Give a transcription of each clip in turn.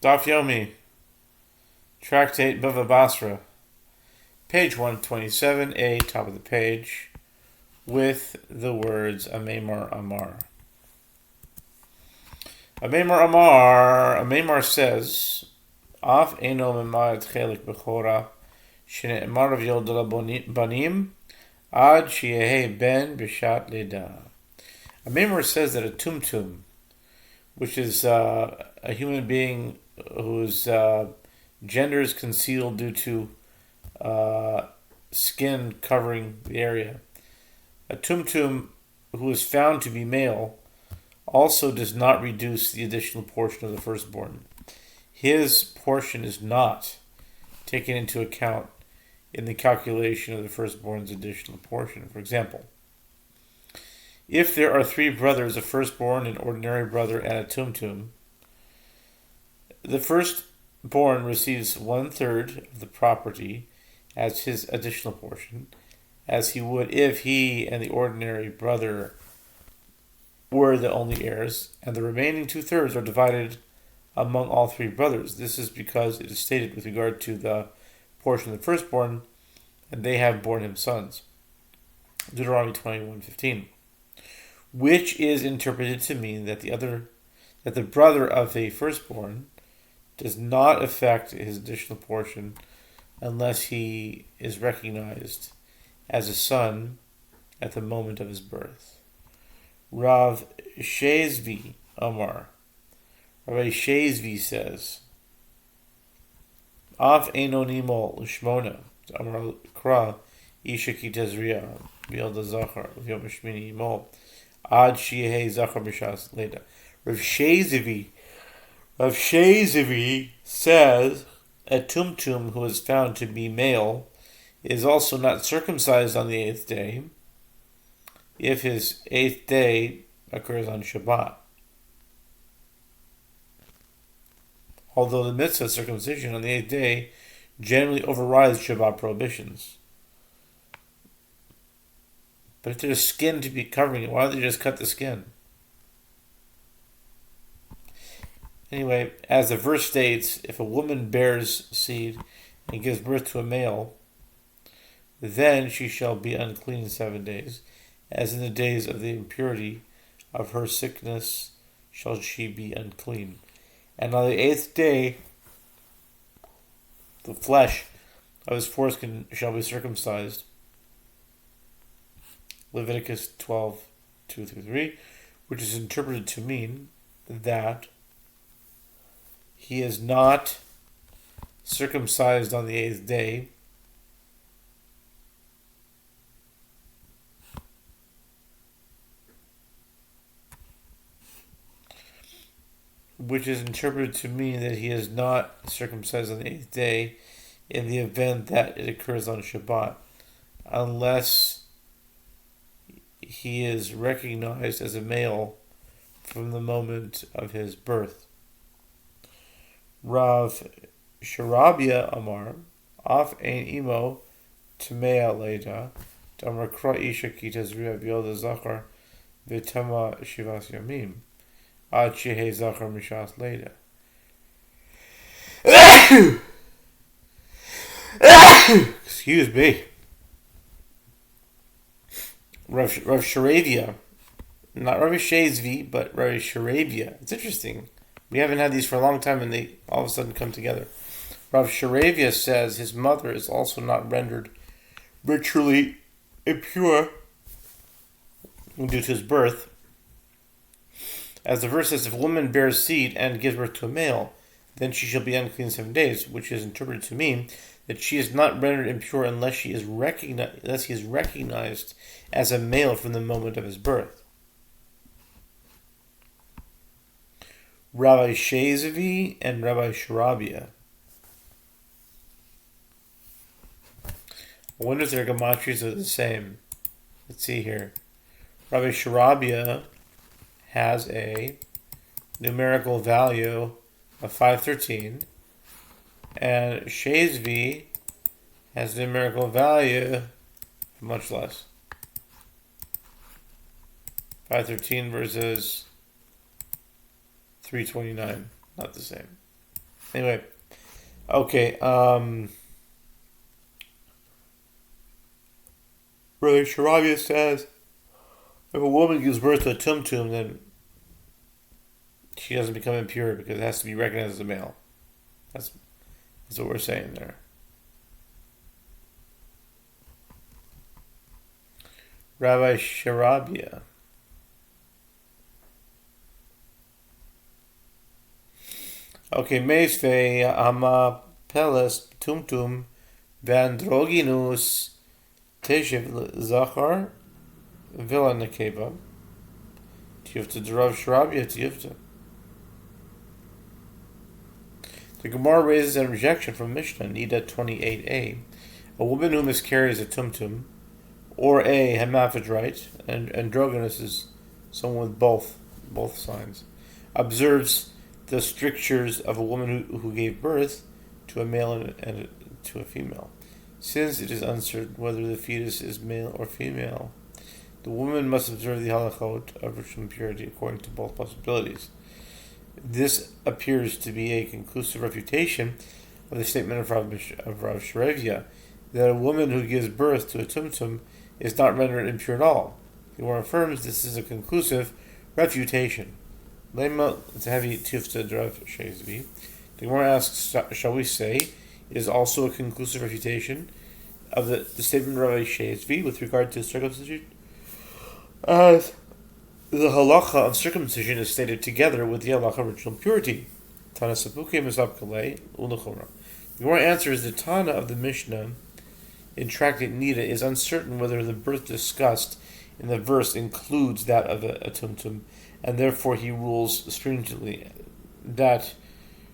Daf Yomi, Tractate Bava Batra, page 127a, top of the page, with the words Amemar Amar. Amemar Amar, Amemar says, Af eno memayat chelik bechora, shene'emar of yodel banim, ad sheyehe ben b'shat leda. Amemar says that a tumtum, which is a human being whose gender is concealed due to skin covering the area. A tumtum who is found to be male also does not reduce the additional portion of the firstborn. His portion is not taken into account in the calculation of the firstborn's additional portion. For example, if there are 3 brothers, a firstborn, an ordinary brother, and a tumtum, the firstborn receives 1/3 of the property as his additional portion, as he would if he and the ordinary brother were the only heirs, and the remaining 2/3 are divided among all 3 brothers. This is because it is stated with regard to the portion of the firstborn, and they have borne him sons. Deuteronomy 21:15. Which is interpreted to mean that the brother of a firstborn does not affect his additional portion unless he is recognized as a son at the moment of his birth. Rav Shezvi Amar. Rabbi Shezvi says, Af enonimo l'shmona, Amar Kra, Isha ki tezriya, Bielda Zachar, Yom Shmini Imo, Ad Shiehe Zachar Mishas Leda. Rav Shezvi says, a tumtum who is found to be male is also not circumcised on the 8th day if his 8th day occurs on Shabbat. Although the mitzvah of circumcision on the 8th day generally overrides Shabbat prohibitions. But if there's skin to be covering it, why don't they just cut the skin? Anyway, as the verse states, if a woman bears seed and gives birth to a male, then she shall be unclean 7 days, as in the days of the impurity of her sickness shall she be unclean. And on the 8th day, the flesh of his foreskin shall be circumcised. Leviticus 12:2-3, which is interpreted to mean that he is not circumcised on the 8th day, which is interpreted to mean that he is not circumcised on the 8th day in the event that it occurs on Shabbat, unless he is recognized as a male from the moment of his birth. Rav Sharabia Amar, Af ein imo Tamea Leda, Damar Kra Isha ki tezriya Bielda Zachar V'tama Shivas Yamim, Ad Shehe Zachar Mishas Leda. Excuse me. Rav Sharabia, not Rav Shezvi, but Rav Sharabia. It's interesting. We haven't had these for a long time, and they all of a sudden come together. Rav Sharabia says his mother is also not rendered ritually impure due to his birth. As the verse says, if a woman bears seed and gives birth to a male, then she shall be unclean 7 days, which is interpreted to mean that she is not rendered impure unless he is recognized as a male from the moment of his birth. Rabbi Shezvi and Rabbi Sharabia. I wonder if their gematrias are the same. Let's see here. Rabbi Sharabia has a numerical value of 513, and Shezvi has a numerical value of much less. 513 versus 329, not the same. Anyway, okay. Rabbi Sharabia says if a woman gives birth to a tumtum, then she doesn't become impure because it has to be recognized as a male. That's what we're saying there. Rabbi Sharabia. Okay, Meisvei Ama Peles Tumtum Vandroginus Teshiv Zachar Villa Nekeba Tifta Derav Sharabia Tifta. The Gemara raises an objection from Mishnah, Nida 28a. A woman who miscarries a tumtum, or a hermaphrodite, and androgynous is someone with both signs, observes the strictures of a woman who gave birth to a male and to a female. Since it is uncertain whether the fetus is male or female, the woman must observe the halachot of ritual impurity according to both possibilities. This appears to be a conclusive refutation of the statement of Rav Sharevia that a woman who gives birth to a tumtum is not rendered impure at all. The Gemara affirms this is a conclusive refutation. Lema Tahavi Tifta Drav Shezvi. The Gemara asks, shall we say it is also a conclusive refutation of the statement of Rabbi Shezvi with regard to circumcision? As the halacha of circumcision is stated together with the halacha of ritual purity. Tana Sapuke Mesabkale Ulachomra. The Gemara answers the Tana of the Mishnah in Tractate Nida is uncertain whether the birth discussed in the verse includes that of a tumtum, and therefore he rules stringently that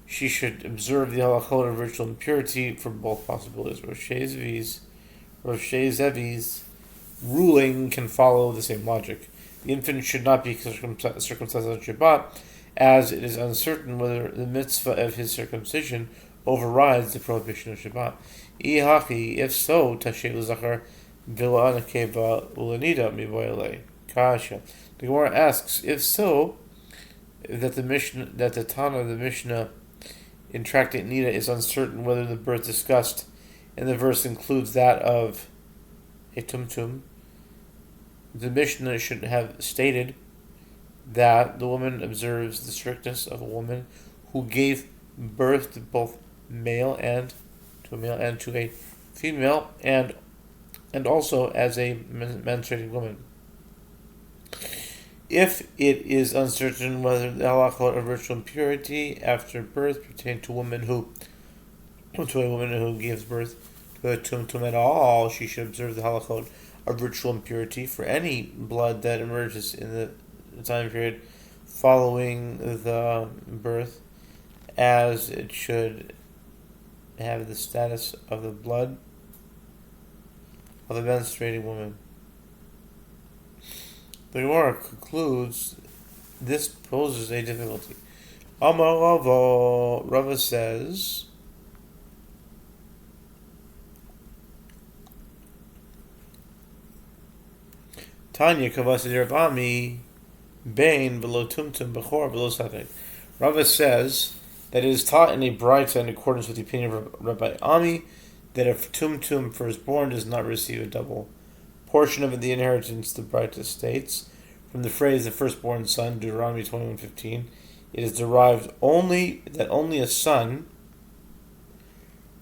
she should observe the halachot of ritual impurity for both possibilities. Rav Shezevi's ruling can follow the same logic. The infant should not be circumcised on Shabbat, as it is uncertain whether the mitzvah of his circumcision overrides the prohibition of Shabbat. If so, Tashe Zachar Villa Anakeva Ulanida Miboile Kasha. The Gemara asks, if so, that the Tana of the Mishnah in Tractate Nida is uncertain whether the birth discussed in the verse includes that of a tumtum, the Mishnah should have stated that the woman observes the strictness of a woman who gave birth to both male and to a male and to a female, and also as a menstruating woman. If it is uncertain whether the halachot of ritual impurity after birth pertain to a woman who gives birth to a tumtum at all, she should observe the halachot of ritual impurity for any blood that emerges in the time period following the birth, as it should have the status of the blood of a menstruating woman. The Gemara concludes this poses a difficulty. Amar Rava, Rava says, Tanya Kavasi Ravami Bain below Tumtum Bechor below Satek. Rava says that it is taught in a Braita in accordance with the opinion of Rabbi Ami that if Tumtum firstborn does not receive a double portion of the inheritance, the Braita states, from the phrase the firstborn son, Deuteronomy 21:15, it is derived only a son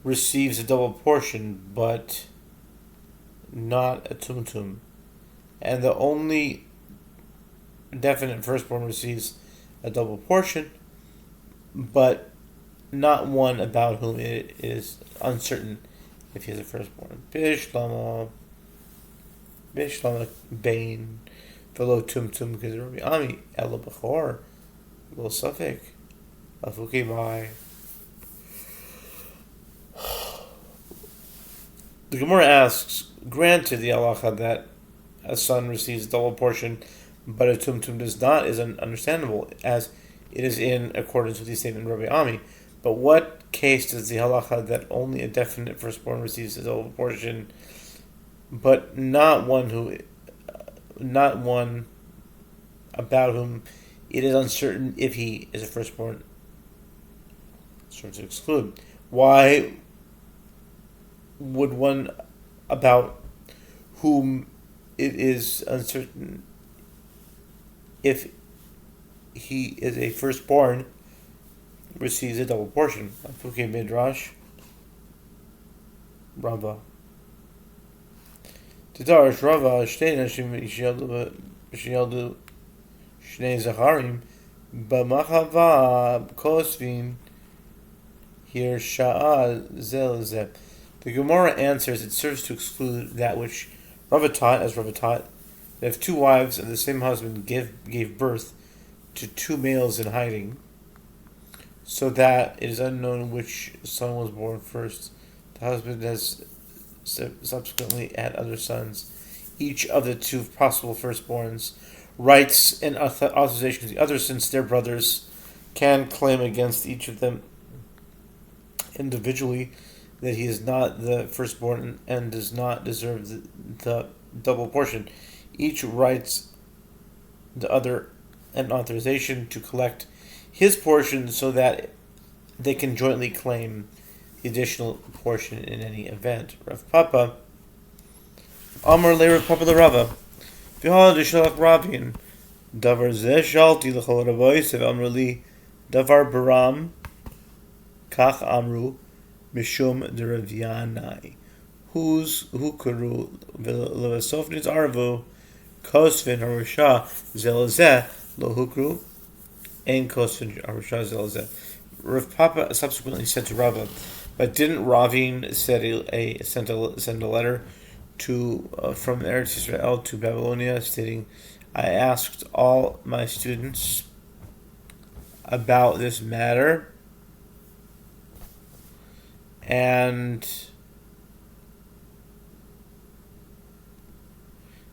receives a double portion, but not a tumtum. And the only definite firstborn receives a double portion, but not one about whom it is uncertain if he is a firstborn. Bishlama Bain Velo Tumtum Kizrabi Ami Elo Bechor Lo Safik Afuki Mai. The Gemara asks, granted the halacha that a son receives a double portion, but a tumtum does not, is understandable, as it is in accordance with the statement of Rabbi Ami. But what case does the halacha that only a definite firstborn receives a double portion, but not one about whom it is uncertain if he is a firstborn? serve to exclude. Why would one about whom it is uncertain if he is a firstborn receives a double portion? Afuke Midrash Rava. Tidarish Rava Shtei Nashim Sheyaldu Shnei Zacharim B'machava Kosvin Here Sha'ah Zel Zeh. The Gemara answers it serves to exclude that which Rava taught, as Rava taught, that if two wives of the same husband gave birth to two males in hiding, so that it is unknown which son was born first, the husband has subsequently had other sons. Each of the two possible firstborns rights and authorization to the other, since their brothers can claim against each of them individually that he is not the firstborn and does not deserve the double portion. Each writes the other an authorization to collect his portion so that they can jointly claim the additional portion in any event. Rav Papa Amar le Rav Papa the Rava V'hal d'shalach Ravin Davar zeh shalti l'chol Ravoisev Amar li Davar Baram Kach Amru Mishum de Rav Yanai who karu v'levasofnit arvu kosvin harusha zelazeh lo hukru and kosvin harusha zelazeh. Rav Papa subsequently said to Rava, but didn't Ravin send a letter to from Eretz Israel to Babylonia stating, I asked all my students about this matter and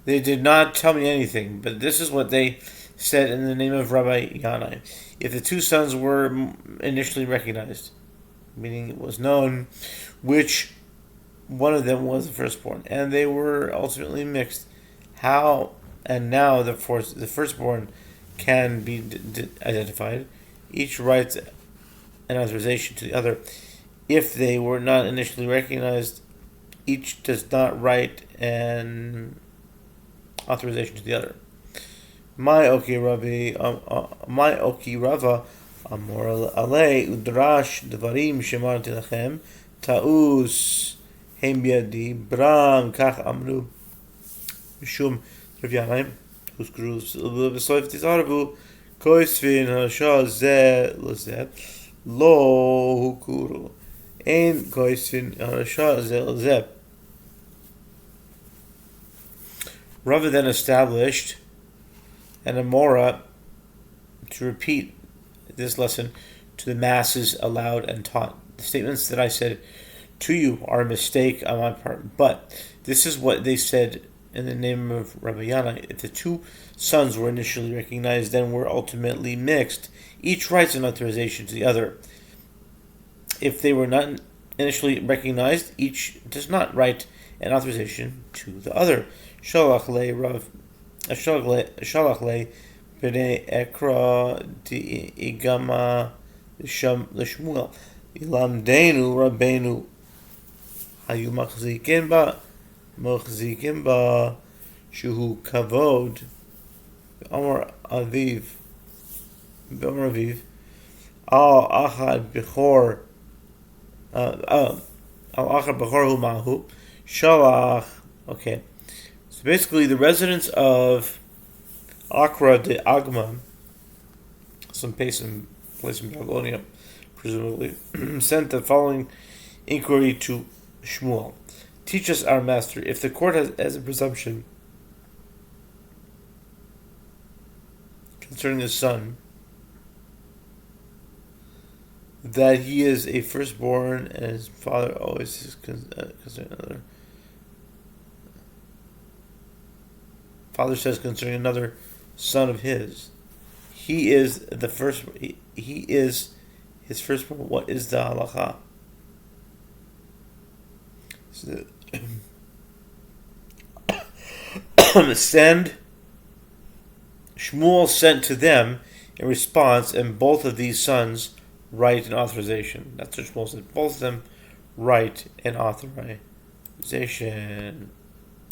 they did not tell me anything, but this is what they said in the name of Rabbi Yanai. If the two sons were initially recognized, meaning it was known which one of them was the firstborn, and they were ultimately mixed, how and now the firstborn can be identified, each writes an authorization to the other. If they were not initially recognized, each does not write an authorization to the other. My oki Rava Amor alei udrash dvarim shemarti lachem ta'us hem biadi bram kach amru mishum Rav Yanai uskru b'soif tizarvu koisvin hasha zeh lozeh lo hukuru ein koisvin hasha zeh lozeh. Rava then established an amora to repeat this lesson to the masses aloud and taught. The statements that I said to you are a mistake on my part, but this is what they said in the name of Rabbi Yanai. If the two sons were initially recognized, then were ultimately mixed, each writes an authorization to the other. If they were not initially recognized, each does not write an authorization to the other. Shalach le b'nei ekra di igama l'shmuel ilamdenu rabbeinu hayu machzikin ba shuhu kavod Amar Aviv al achad bechor al achad bechor hu mahu shalach. Okay. So basically, the residents of Akra de Agma, some place in Babylonia, presumably, sent the following inquiry to Shmuel. Teach us, our master, if the court has a presumption concerning the son, that he is a firstborn and his father always is considered another. Father says concerning another son of his, he is the first. He is his firstborn. What is the halacha? So, Shmuel sent to them in response, and both of these sons right and authorization. That's what Shmuel said. Both of them, right and authorization.